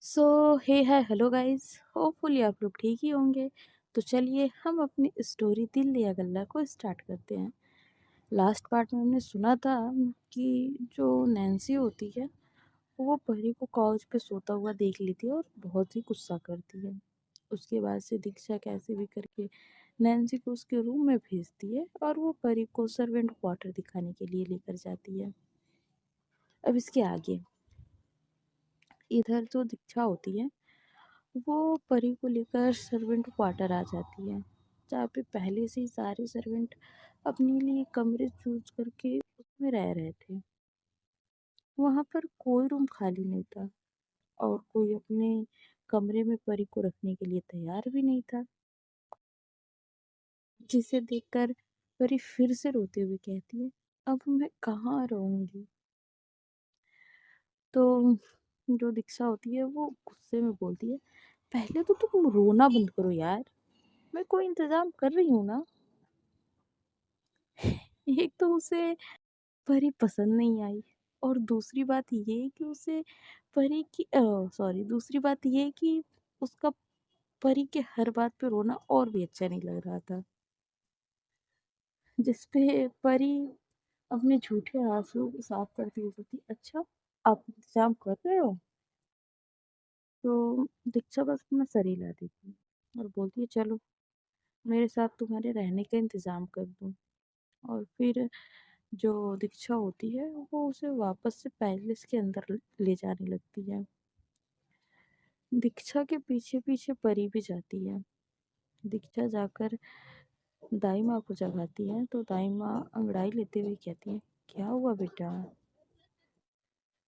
सो हे hi hello guys, hopefully आप लोग ठीक ही होंगे। तो चलिए हम अपनी स्टोरी दिल दिया गल्ला को स्टार्ट करते हैं। लास्ट पार्ट में हमने सुना था कि जो नैन्सी होती है वो परी को काउच पे सोता हुआ देख लेती है और बहुत ही गुस्सा करती है। उसके बाद से दीक्षा कैसे भी करके नैन्सी को उसके रूम में भेजती है और वो परी को सर्वेंट क्वार्टर दिखाने के लिए लेकर जाती है। अब इसके आगे इधर जो दीक्षा होती है वो परी को लेकर सर्वेंट क्वार्टर आ जाती है, जहाँ पे पहले से ही सारे सर्वेंट अपने लिए कमरे चूज करके उसमें रह रहे थे। वहाँ पर कोई रूम खाली नहीं था और कोई अपने कमरे में परी को रखने के लिए तैयार भी नहीं था, जिसे देखकर परी फिर से रोते हुए कहती है, अब मैं कहाँ रहूंगी। तो जो दीक्षा होती है वो गुस्से में बोलती है, पहले तो तुम रोना बंद करो यार, मैं कोई इंतजाम कर रही हूँ ना। एक तो उसे परी पसंद नहीं आई और दूसरी बात ये कि उसे परी की सॉरी दूसरी बात ये कि उसका परी के हर बात पे रोना और भी अच्छा नहीं लग रहा था, जिसपे परी अपने झूठे आंसू को साफ करती हुई बोलती, अच्छा आप इंतजाम कर रहे हो। तो दीक्षा बस अपना सर हिला देती है और बोलती है, चलो मेरे साथ तुम्हारे रहने का इंतजाम कर दूँ। और फिर जो दीक्षा होती है वो उसे वापस से पैलेस के अंदर ले जाने लगती है। दीक्षा के पीछे पीछे परी भी जाती है। दीक्षा जाकर दाई माँ को जगाती है तो दाई माँ अंगड़ाई लेते हुए कहती है, क्या हुआ बेटा।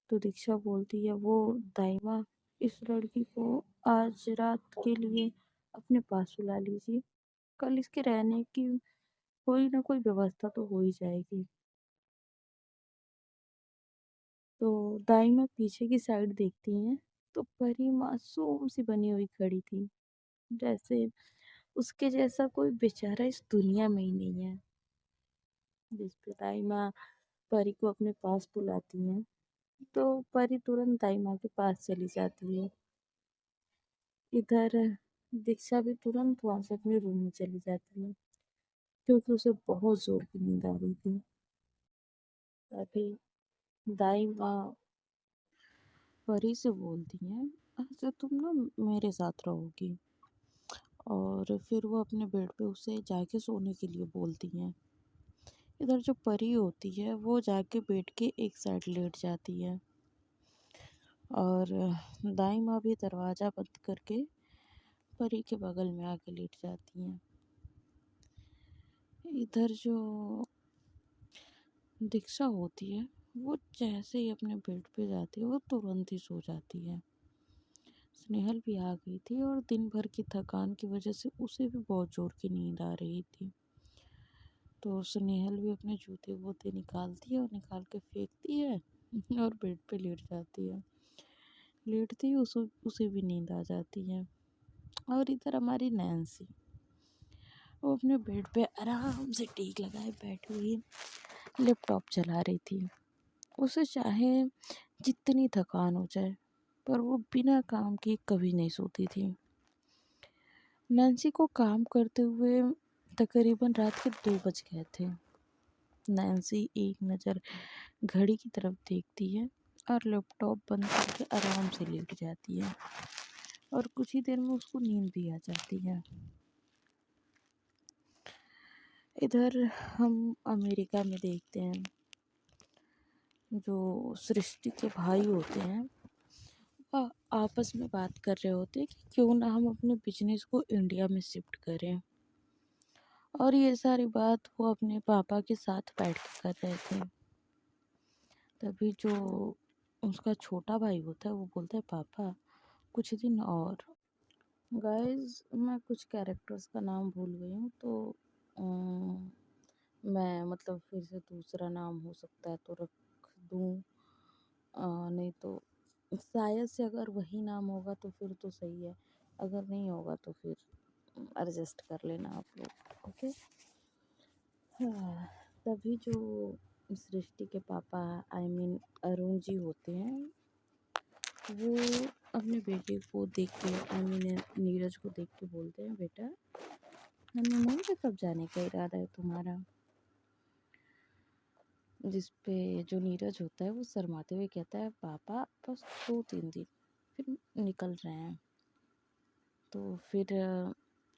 तो दीक्षा बोलती है, वो दाई माँ, इस लड़की को आज रात के लिए अपने पास बुला लीजिए, कल इसके रहने की कोई ना कोई व्यवस्था तो हो ही जाएगी। तो दाई माँ पीछे की साइड देखती हैं तो परी मासूम सी बनी हुई खड़ी थी, जैसे उसके जैसा कोई बेचारा इस दुनिया में ही नहीं है। जिस पे दाई माँ परी को अपने पास बुलाती हैं तो परी तुरंत दाई माँ के पास चली जाती है। इधर दीक्षा भी तुरंत वहां से अपने रूम में चली जाती है क्योंकि उसे बहुत जोर की नींद आ रही थी। तभी दाई माँ परी से बोलती हैं, अच्छा तुम ना मेरे साथ रहोगी। और फिर वो अपने बेड पे उसे जाके सोने के लिए बोलती हैं। इधर जो परी होती है वो जाके बेड के एक साइड लेट जाती है और दाई माँ भी दरवाज़ा बंद करके परी के बगल में आके लेट जाती हैं। इधर जो दीक्षा होती है वो जैसे ही अपने बेड पे जाती है वो तुरंत ही सो जाती है। स्नेहल भी आ गई थी और दिन भर की थकान की वजह से उसे भी बहुत जोर की नींद आ रही थी। तो स्नेहल भी अपने जूते वूते निकालती है और निकाल के फेंकती है और बेड पे लेट जाती है। लेटती ही उसे भी नींद आ जाती है। और इधर हमारी नैन्सी, वो अपने बेड पे आराम से टेक लगाए बैठी हुई लैपटॉप चला रही थी। उसे चाहे जितनी थकान हो जाए पर वो बिना काम के कभी नहीं सोती थी। नैन्सी को काम करते हुए तकरीबन रात के 2 बज गए थे। नैन्सी एक नज़र घड़ी की तरफ देखती है और लैपटॉप बंद करके आराम से लेट जाती है और कुछ ही देर में उसको नींद भी आ जाती है। इधर हम अमेरिका में देखते हैं, जो सृष्टि के भाई होते हैं वह आपस में बात कर रहे होते हैं कि क्यों ना हम अपने बिजनेस को इंडिया में शिफ्ट करें। और ये सारी बात वो अपने पापा के साथ बैठ के कर रहे थे। तभी जो उसका छोटा भाई होता है वो बोलता है, पापा कुछ दिन और। गाइस मैं कुछ कैरेक्टर्स का नाम भूल गई हूँ तो मैं मतलब फिर से दूसरा नाम हो सकता है तो रख दूँ। नहीं तो शायद से अगर वही नाम होगा तो फिर तो सही है, अगर नहीं होगा तो फिर एडजस्ट कर लेना आप लोग, ओके। हाँ, तभी जो सृष्टि के पापा आई मीन अरुण जी होते हैं वो अपने बेटे को देख के नीरज को देख के बोलते हैं, बेटा हनीमून पे कब जाने का इरादा है तुम्हारा? जिस पे जो नीरज होता है वो शर्माते हुए कहता है, पापा बस 2-3 दिन, फिर निकल रहे हैं। तो फिर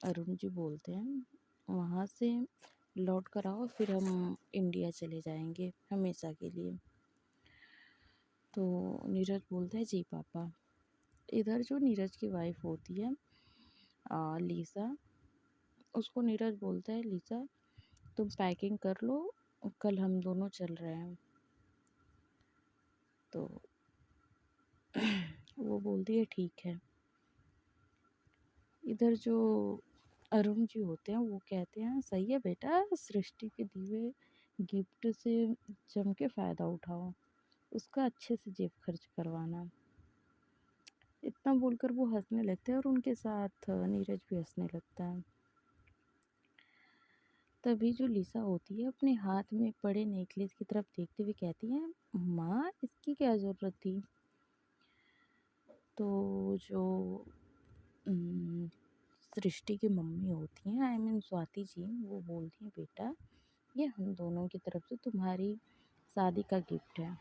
अरुण जी बोलते हैं, वहाँ से लौट कर आओ, फिर हम इंडिया चले जाएंगे हमेशा के लिए। तो नीरज बोलता है, जी पापा। इधर जो नीरज की वाइफ होती है लीसा, उसको नीरज बोलता है, लीसा तुम पैकिंग कर लो, कल हम दोनों चल रहे हैं। तो वो बोलती है, ठीक है। इधर जो अरुण जी होते हैं वो कहते हैं, सही है बेटा, सृष्टि के दिए गिफ्ट से जम के फ़ायदा उठाओ, उसका अच्छे से जेब खर्च करवाना। इतना बोलकर वो हंसने लगते हैं और उनके साथ नीरज भी हंसने लगता है। तभी जो लिसा होती है अपने हाथ में पड़े नेकलेस की तरफ देखते हुए कहती है, माँ इसकी क्या ज़रूरत थी? तो जो उम, सृष्टि की मम्मी होती हैं, आई मीन स्वाति जी, वो बोलती हैं, बेटा ये हम दोनों की तरफ से तुम्हारी शादी का गिफ्ट है,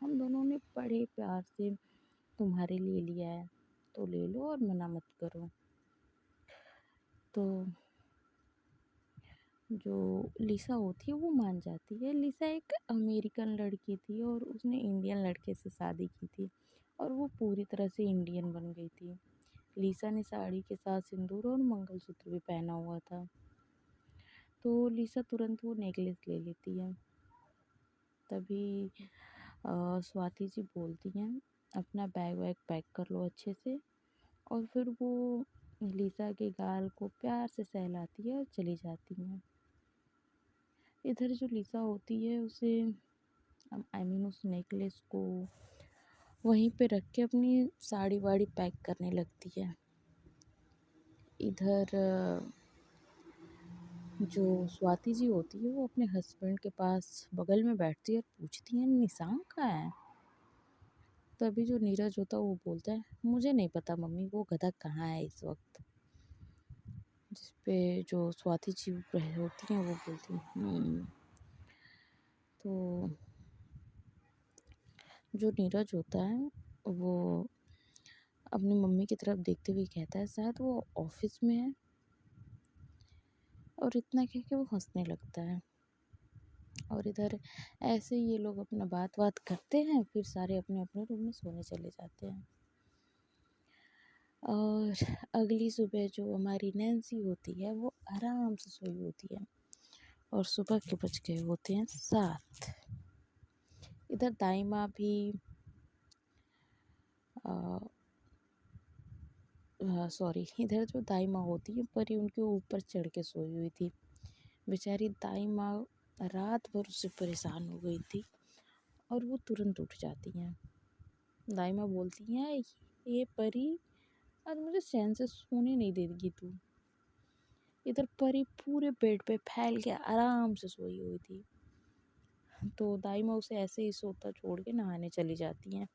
हम दोनों ने बड़े प्यार से तुम्हारे लिए लिया है, तो ले लो और मना मत करो। तो जो लिसा होती है वो मान जाती है। लिसा एक अमेरिकन लड़की थी और उसने इंडियन लड़के से शादी की थी और वो पूरी तरह से इंडियन बन गई थी। लिसा ने साड़ी के साथ सिंदूर और मंगलसूत्र भी पहना हुआ था। तो लिसा तुरंत वो नेकलेस ले लेती है। तभी स्वाति जी बोलती हैं, अपना बैग वैग पैक कर लो अच्छे से, और फिर वो लिसा के गाल को प्यार से सहलाती है और चली जाती हैं। इधर जो लिसा होती है उसे आई मीन उस नेकलेस को वहीं पे रख के अपनी साड़ी वाड़ी पैक करने लगती है। इधर जो स्वाति जी होती है वो अपने हस्बैंड के पास बगल में बैठती है और पूछती है, निशान कहाँ है? तभी जो नीरज होता है वो बोलता है, मुझे नहीं पता मम्मी, वो गधा कहाँ है इस वक्त। जिस पे जो स्वाति जी होती हैं वो बोलती हैं, तो जो नीरज होता है वो अपनी मम्मी की तरफ देखते हुए कहता है, शायद वो ऑफिस में है, और इतना कह के वो हंसने लगता है। और इधर ऐसे ही ये लोग अपना बात करते हैं, फिर सारे अपने अपने रूम में सोने चले जाते हैं। और अगली सुबह जो हमारी नैन्सी होती है वो आराम से सोई होती है और सुबह के बज गए होते हैं 7। इधर दाई माँ भी सॉरी, इधर जो दाई माँ होती है परी उनके ऊपर चढ़ के सोई हुई थी। बेचारी दाई माँ रात भर उससे परेशान हो गई थी और वो तुरंत उठ जाती हैं। दाई माँ बोलती हैं, ये परी आज मुझे चैन से सोने नहीं देगी तू। इधर परी पूरे बेड पे फैल के आराम से सोई हुई थी। तो दाई माँ उसे ऐसे ही सोता छोड़ के नहाने चली जाती हैं।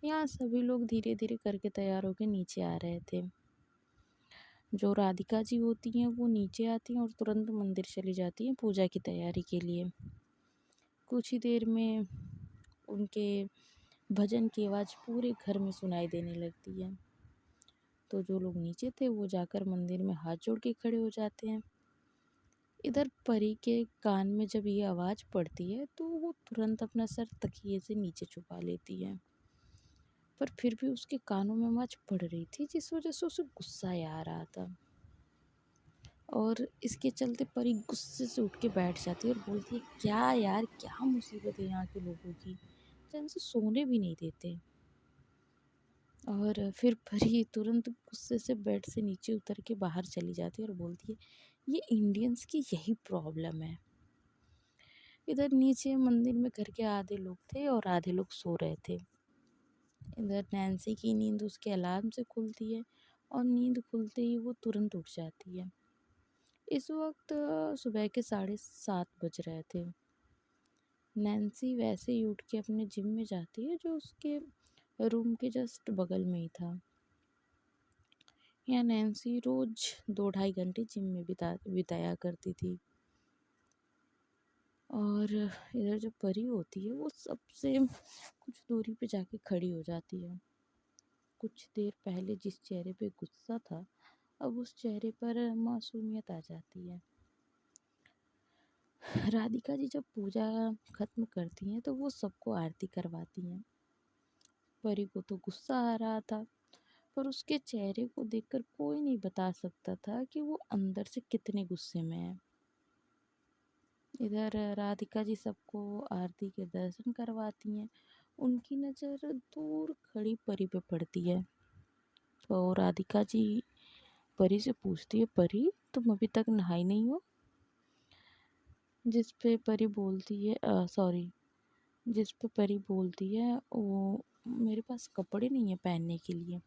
यहाँ सभी लोग धीरे धीरे करके तैयार होकर नीचे आ रहे थे। जो राधिका जी होती हैं वो नीचे आती हैं और तुरंत मंदिर चली जाती हैं पूजा की तैयारी के लिए। कुछ ही देर में उनके भजन की आवाज़ पूरे घर में सुनाई देने लगती है। तो जो लोग नीचे थे वो जाकर मंदिर में हाथ जोड़ के खड़े हो जाते हैं। इधर परी के कान में जब ये आवाज़ पड़ती है तो वो तुरंत अपना सर तकिए से नीचे छुपा लेती है, पर फिर भी उसके कानों में आवाज़ पड़ रही थी जिस वजह से उसे गुस्सा आ रहा था। और इसके चलते परी गुस्से से उठ के बैठ जाती है और बोलती है, क्या यार, क्या मुसीबत है यहाँ के लोगों की, चैन से सोने भी नहीं देते। और फिर परी तुरंत गुस्से से बेड से नीचे उतर के बाहर चली जाती है और बोलती है, ये इंडियंस की यही प्रॉब्लम है। इधर नीचे मंदिर में घर के आधे लोग थे और आधे लोग सो रहे थे। इधर नैन्सी की नींद उसके अलार्म से खुलती है और नींद खुलते ही वो तुरंत उठ जाती है। इस वक्त सुबह के 7:30 बज रहे थे। नैन्सी वैसे ही उठ के अपने जिम में जाती है जो उसके रूम के जस्ट बगल में ही था। यहाँ नैन्सी रोज 2-2.5 घंटे जिम में बिताया करती थी। और इधर जो परी होती है वो सबसे कुछ दूरी पे जाके खड़ी हो जाती है। कुछ देर पहले जिस चेहरे पे गुस्सा था, अब उस चेहरे पर मासूमियत आ जाती है। राधिका जी जब पूजा खत्म करती हैं तो वो सबको आरती करवाती हैं। परी को तो गुस्सा आ रहा था, पर उसके चेहरे को देखकर कोई नहीं बता सकता था कि वो अंदर से कितने गुस्से में है। इधर राधिका जी सबको आरती के दर्शन करवाती हैं। उनकी नज़र दूर खड़ी परी पे पड़ती है, तो राधिका जी परी से पूछती है, परी तुम अभी तक नहाई नहीं हो? जिस पे परी बोलती है सॉरी जिस पे परी बोलती है वो मेरे पास कपड़े नहीं है पहनने के लिए।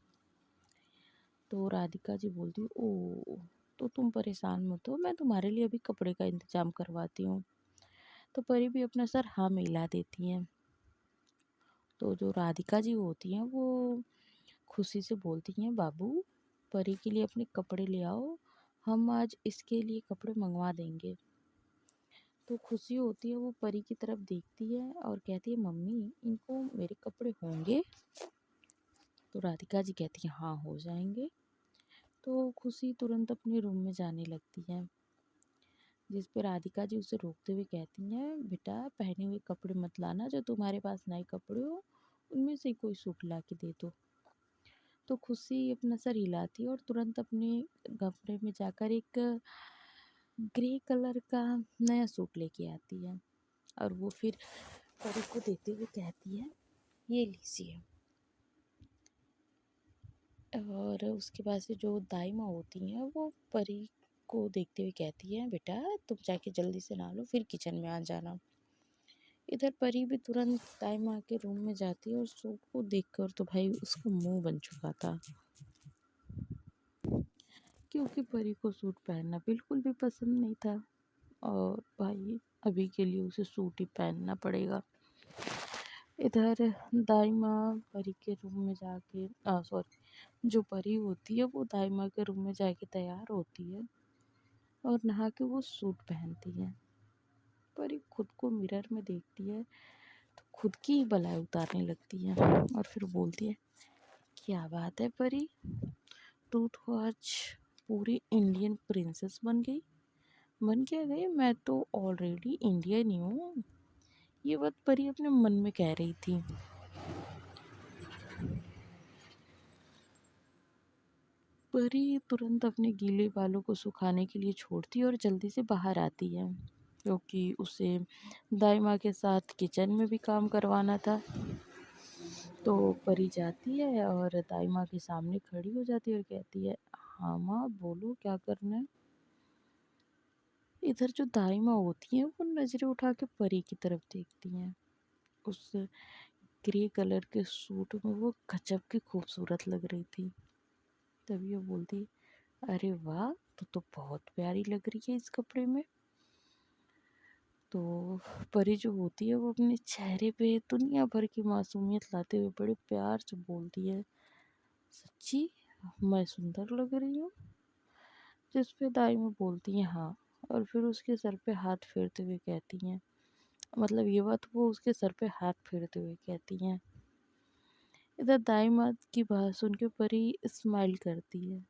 तो राधिका जी बोलती है, ओ तो तुम परेशान मत हो, मैं तुम्हारे लिए अभी कपड़े का इंतजाम करवाती हूँ। तो परी भी अपना सर हाँ में हिला देती हैं। तो जो राधिका जी होती हैं वो खुशी से बोलती हैं, बाबू परी के लिए अपने कपड़े ले आओ, हम आज इसके लिए कपड़े मंगवा देंगे। तो खुशी होती है, वो परी की तरफ देखती है और कहती है, मम्मी इनको मेरे कपड़े होंगे? तो राधिका जी कहती है, हाँ हो जाएंगे। तो खुशी तुरंत अपने रूम में जाने लगती है, जिस पर राधिका जी उसे रोकते हुए कहती हैं, बेटा पहने हुए कपड़े मत लाना, जो तुम्हारे पास नए कपड़े हो उनमें से कोई सूट ला के दे दो। तो खुशी अपना सर हिलाती है और तुरंत अपने कमरे में जाकर एक ग्रे कलर का नया सूट लेके आती है और वो फिर परी को देते हुए कहती है, ये लीजिए। और उसके बाद से जो दाई माँ होती हैं वो परी को देखते हुए कहती है, बेटा तुम जाके जल्दी से नहा लो, फिर किचन में आ जाना। इधर परी भी तुरंत दाई माँ के रूम में जाती है और सूट को देखकर तो भाई उसका मुंह बन चुका था, क्योंकि परी को सूट पहनना बिल्कुल भी पसंद नहीं था और भाई अभी के लिए उसे सूट ही पहनना पड़ेगा। इधर दाई माँ परी के रूम में जाके सॉरी जो परी होती है वो दाई माँ के रूम में जाके तैयार होती है और नहा के वो सूट पहनती है। परी खुद को मिरर में देखती है तो खुद की ही बलाई उतारने लगती है और फिर बोलती है, क्या बात है परी, तू तो आज पूरी इंडियन प्रिंसेस बन क्या गई? मैं तो ऑलरेडी इंडियन ही हूँ। ये बात परी अपने मन में कह रही थी। परी तुरंत अपने गीले बालों को सुखाने के लिए छोड़ती और जल्दी से बाहर आती है, क्योंकि उसे दाई माँ के साथ किचन में भी काम करवाना था। तो परी जाती है और दाई माँ के सामने खड़ी हो जाती है और कहती है, हाँ माँ बोलो क्या करना है? इधर जो दाई माँ होती हैं वो नज़रें उठा के परी की तरफ देखती हैं। उस ग्रे कलर के सूट में वो गजब की खूबसूरत लग रही थी। तभी वो बोलती, अरे वाह तो बहुत प्यारी लग रही है इस कपड़े में। तो परी जो होती है वो अपने चेहरे पे दुनिया भर की मासूमियत लाते हुए बड़े प्यार से बोलती है, सच्ची मैं सुंदर लग रही हूँ? जिस पे दाई में बोलती हैं हाँ, और फिर उसके सर पे हाथ फेरते हुए कहती हैं, मतलब ये बात वो उसके सर पे हाथ फेरते हुए कहती हैं। इधर दाई माँ की बात सुन के परी स्माइल करती है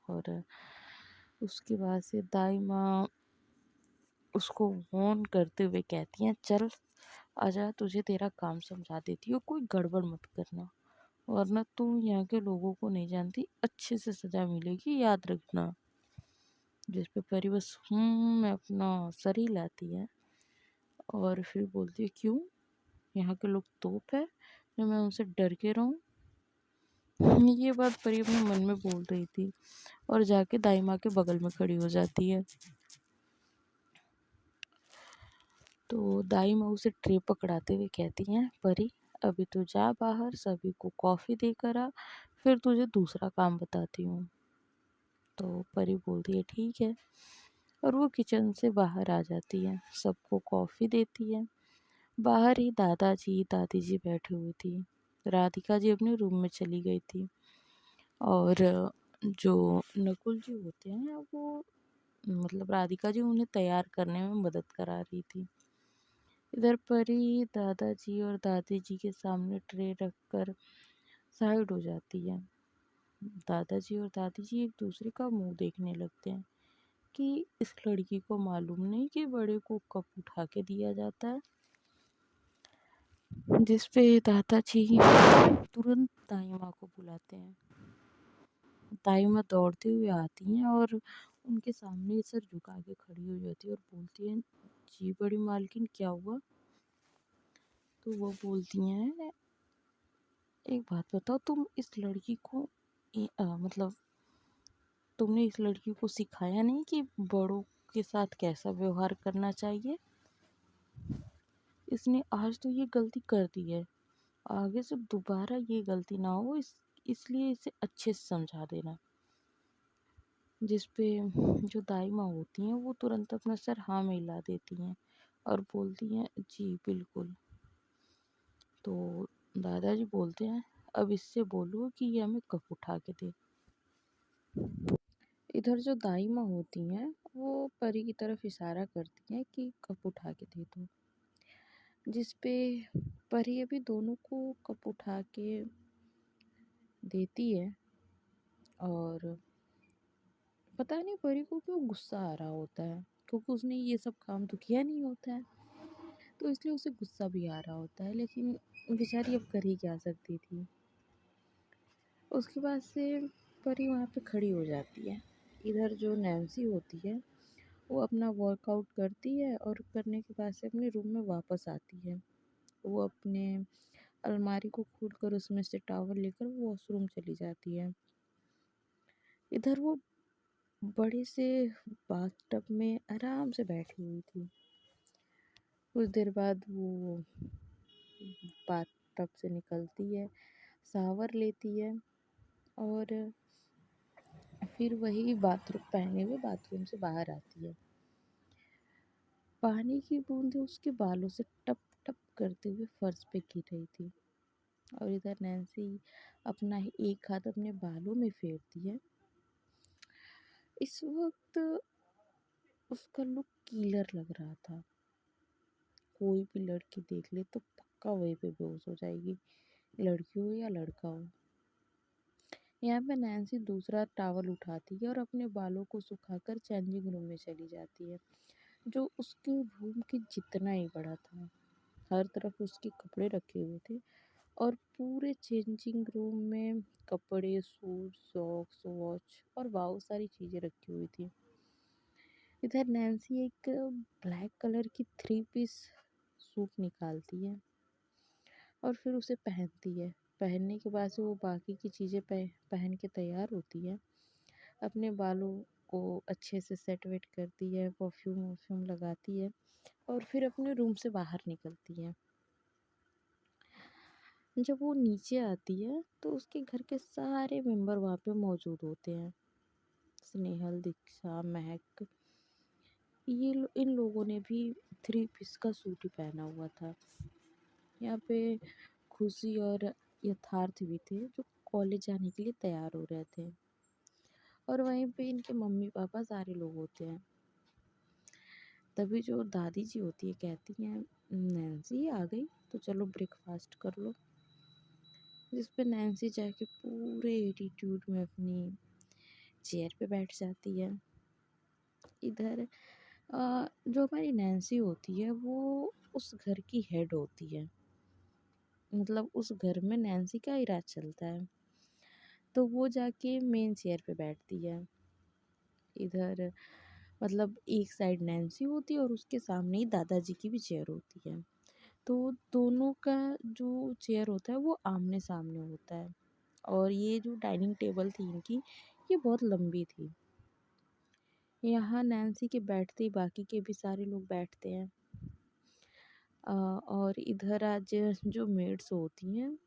और उसके बाद से दाई माँ उसको वार्न करते हुए कहती हैं, चल आजा तुझे तेरा काम समझा देती हूँ, कोई गड़बड़ मत करना, वरना तू यहाँ के लोगों को नहीं जानती, अच्छे से सजा मिलेगी याद रखना। जिस पे परी बस मैं अपना सर ही लाती है और फिर बोलती है, क्यों यहाँ के लोग तोप है जो मैं उनसे डर के रहूं? ये बात परी अपने मन में बोल रही थी और जाके दाई माँ के बगल में खड़ी हो जाती है। तो दाई माँ उसे ट्रे पकड़ाते हुए कहती हैं, परी अभी तो जा बाहर सभी को कॉफ़ी देकर आ, फिर तुझे दूसरा काम बताती हूँ। तो परी बोलती है, ठीक है, और वो किचन से बाहर आ जाती है, सबको कॉफ़ी देती है। बाहर ही दादाजी दादी जी बैठी हुई थी। राधिका जी अपने रूम में चली गई थी और जो नकुल जी होते हैं वो मतलब राधिका जी उन्हें तैयार करने में मदद करा रही थी। इधर परी दादाजी और दादी जी के सामने ट्रे रखकर साइड हो जाती है। दादाजी और दादी जी एक दूसरे का मुंह देखने लगते हैं कि इस लड़की को मालूम नहीं कि बड़े को कब उठा के दिया जाता है। जिस पे दादाजी तुरंत दाई माँ को बुलाते हैं। दाई माँ दौड़ते हुए आती हैं और उनके सामने सर झुका के खड़ी हो जाती है और बोलती हैं, जी बड़ी मालकिन क्या हुआ? तो वो बोलती हैं, एक बात बताओ, तुम इस लड़की को मतलब तुमने इस लड़की को सिखाया नहीं कि बड़ों के साथ कैसा व्यवहार करना चाहिए? इसने आज तो ये गलती कर दी है, आगे से दोबारा ये गलती ना हो इसलिए इसे अच्छे से समझा देना। जिस पे जो दाई माँ होती हैं वो तुरंत अपना सर हाँ में हिला देती हैं और बोलती हैं, जी बिल्कुल। तो दादाजी बोलते हैं, अब इससे बोलो कि ये हमें कप उठा के दे। इधर जो दाई माँ होती हैं वो परी की तरफ इशारा करती हैं कि कप उठा के दे दो। जिस पे परी अभी दोनों को कप उठा के देती है और पता नहीं परी को क्यों गुस्सा आ रहा होता है, क्योंकि उसने ये सब काम तो किया नहीं होता है, तो इसलिए उसे गुस्सा भी आ रहा होता है। लेकिन बेचारी अब कर ही क्या सकती थी। उसके बाद से परी वहाँ पे खड़ी हो जाती है। इधर जो नैन्सी होती है वो अपना वर्कआउट करती है और करने के बाद से अपने रूम में वापस आती है। वो अपने अलमारी को खोलकर उसमें से टॉवल लेकर वो वॉशरूम चली जाती है। इधर वो बड़े से बाथटब में आराम से बैठी हुई थी। कुछ देर बाद वो बाथटब से निकलती है, शावर लेती है और फिर वही बाथरूम पहने हुए बाथरूम से बाहर आती है। पानी की बूंदें उसके बालों से टप टप करते हुए फर्श पे गिर रही थी और इधर नैन्सी अपना ही एक हाथ अपने बालों में फेरती है। इस वक्त उसका लुक किलर लग रहा था। कोई भी लड़की देख ले तो पक्का वहीं पे बेहोश हो जाएगी, लड़की हो या लड़का हो। यहाँ पे नैन्सी दूसरा टॉवल उठाती है और अपने बालों को सुखाकर चेंजिंग रूम में चली जाती है, जो उसके रूम के जितना ही बड़ा था। हर तरफ उसके कपड़े रखे हुए थे और पूरे चेंजिंग रूम में कपड़े, सूट, सॉक्स, वॉच और बहुत सारी चीज़ें रखी हुई थी। इधर नैन्सी एक ब्लैक कलर की 3 पीस सूट निकालती है और फिर उसे पहनती है। पहनने के बाद से वो बाकी की चीज़ें पहन के तैयार होती है। अपने बालों को अच्छे से सेट वेट करती है, परफ्यूम वर्फ्यूम लगाती है और फिर अपने रूम से बाहर निकलती है। जब वो नीचे आती है तो उसके घर के सारे मेंबर वहाँ पे मौजूद होते हैं। स्नेहल, दीक्षा, महक, इन लोगों ने भी 3 पीस का सूट ही पहना हुआ था। यहाँ पे खुशी और यथार्थ भी थे जो कॉलेज जाने के लिए तैयार हो रहे थे और वहीं पे इनके मम्मी पापा सारे लोग होते हैं। तभी जो दादी जी होती है कहती हैं, नैन्सी आ गई तो चलो ब्रेकफास्ट कर लो। जिस पे नैन्सी जाके पूरे एटीट्यूड में अपनी चेयर पे बैठ जाती है। इधर जो हमारी नैन्सी होती है वो उस घर की हेड होती है, मतलब उस घर में नैन्सी का ही राज चलता है, तो वो जाके मेन चेयर पे बैठती है। इधर मतलब एक साइड नैन्सी होती है और उसके सामने ही दादाजी की भी चेयर होती है, तो दोनों का जो चेयर होता है वो आमने सामने होता है और ये जो डाइनिंग टेबल थी इनकी, ये बहुत लंबी थी। यहाँ नैन्सी के बैठते ही बाकी के भी सारे लोग बैठते हैं। और इधर आज जो मेड्स होती हैं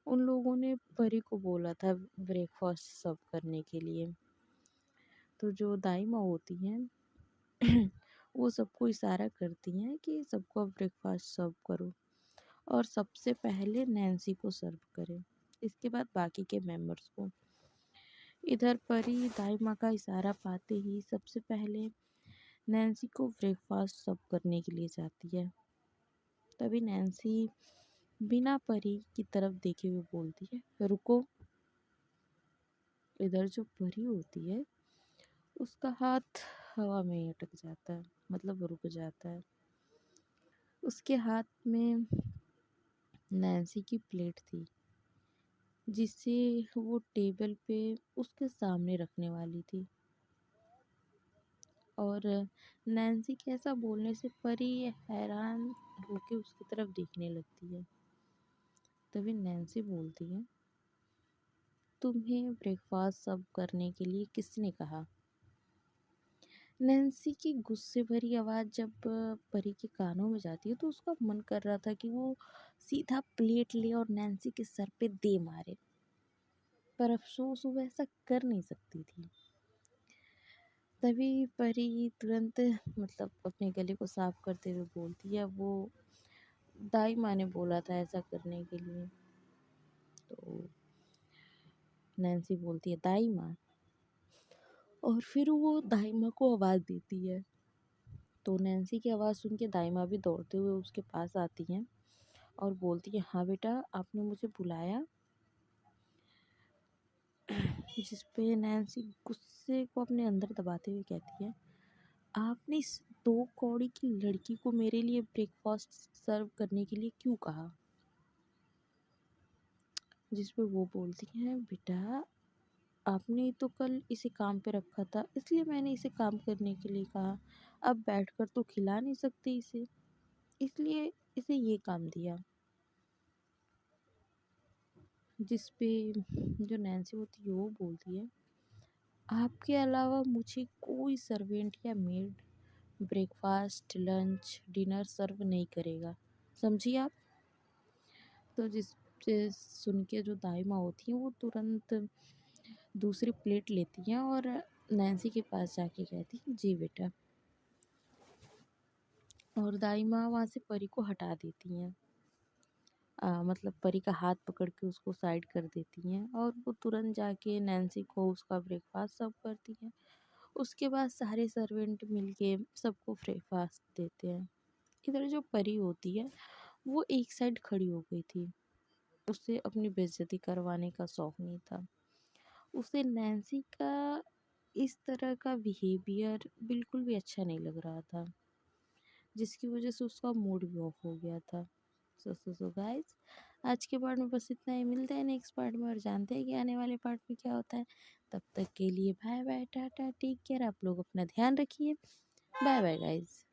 उन लोगों ने परी को बोला था ब्रेकफास्ट सर्व करने के लिए, तो जो दाई माँ होती हैं वो सबको इशारा करती हैं कि सबको ब्रेकफास्ट सर्व करो और सबसे पहले नैन्सी को सर्व करे, इसके बाद बाकी के मेंबर्स को। इधर परी दाई माँ का इशारा पाते ही सबसे पहले नैन्सी को ब्रेकफास्ट सर्व करने के लिए जाती है। तभी नैन्सी बिना परी की तरफ देखे हुए बोलती है, रुको। इधर जो परी होती है उसका हाथ हवा में ही अटक जाता है, मतलब रुक जाता है। उसके हाथ में नैन्सी की प्लेट थी जिसे वो टेबल पे उसके सामने रखने वाली थी, और नैन्सी के ऐसा बोलने से परी हैरान होके उसकी तरफ देखने लगती है। तभी नैन्सी बोलती है, तुम्हें ब्रेकफास्ट सर्व करने के लिए किसने कहा? नैन्सी की गुस्से भरी आवाज़ जब परी के कानों में जाती है तो उसका मन कर रहा था कि वो सीधा प्लेट ले और नैन्सी के सर पे दे मारे, पर अफसोस वो ऐसा कर नहीं सकती थी। तभी परी तुरंत मतलब अपने गले को साफ करते हुए बोलती है, वो दाई माँ ने बोला था ऐसा करने के लिए। तो नैन्सी बोलती है, दाई माँ? और फिर वो दाई माँ को आवाज़ देती है। तो नैन्सी की आवाज़ सुन के दाई माँ भी दौड़ते हुए उसके पास आती हैं और बोलती है, हाँ बेटा, आपने मुझे बुलाया? जिस पे नैन्सी गुस्से को अपने अंदर दबाते हुए कहती है, आपने इस 2 कौड़ी की लड़की को मेरे लिए ब्रेकफास्ट सर्व करने के लिए क्यों कहा? जिस पे वो बोलती हैं, बेटा आपने तो कल इसे काम पे रखा था, इसलिए मैंने इसे काम करने के लिए कहा। अब बैठकर तो खिला नहीं सकती इसे, इसलिए इसे ये काम दिया। जिस पे जो नैन्सी होती है वो बोलती है, आपके अलावा मुझे कोई सर्वेंट या मेड ब्रेकफास्ट, लंच, डिनर सर्व नहीं करेगा, समझी आप? तो जिस से सुन के जो दाई माँ होती हैं वो तुरंत दूसरी प्लेट लेती हैं और नैन्सी के पास जाके कहती हैं, जी बेटा। और दाई माँ वहाँ से परी को हटा देती हैं। मतलब परी का हाथ पकड़ के उसको साइड कर देती हैं और वो तुरंत जाके नैन्सी को उसका ब्रेकफास्ट सर्व करती हैं। उसके बाद सारे सर्वेंट मिलके सबको ब्रेकफास्ट देते हैं। इधर जो परी होती है वो एक साइड खड़ी हो गई थी, उसे अपनी बेइज्जती करवाने का शौक नहीं था। उसे नैन्सी का इस तरह का बिहेवियर बिल्कुल भी अच्छा नहीं लग रहा था, जिसकी वजह से उसका मूड भी ऑफ हो गया था। सो गाइस, आज के पार्ट में बस इतना ही। मिलते हैं नेक्स्ट पार्ट में और जानते हैं कि आने वाले पार्ट में क्या होता है। तब तक के लिए bye bye, tata, take care. आप लोग अपना ध्यान रखिए। Bye bye guys.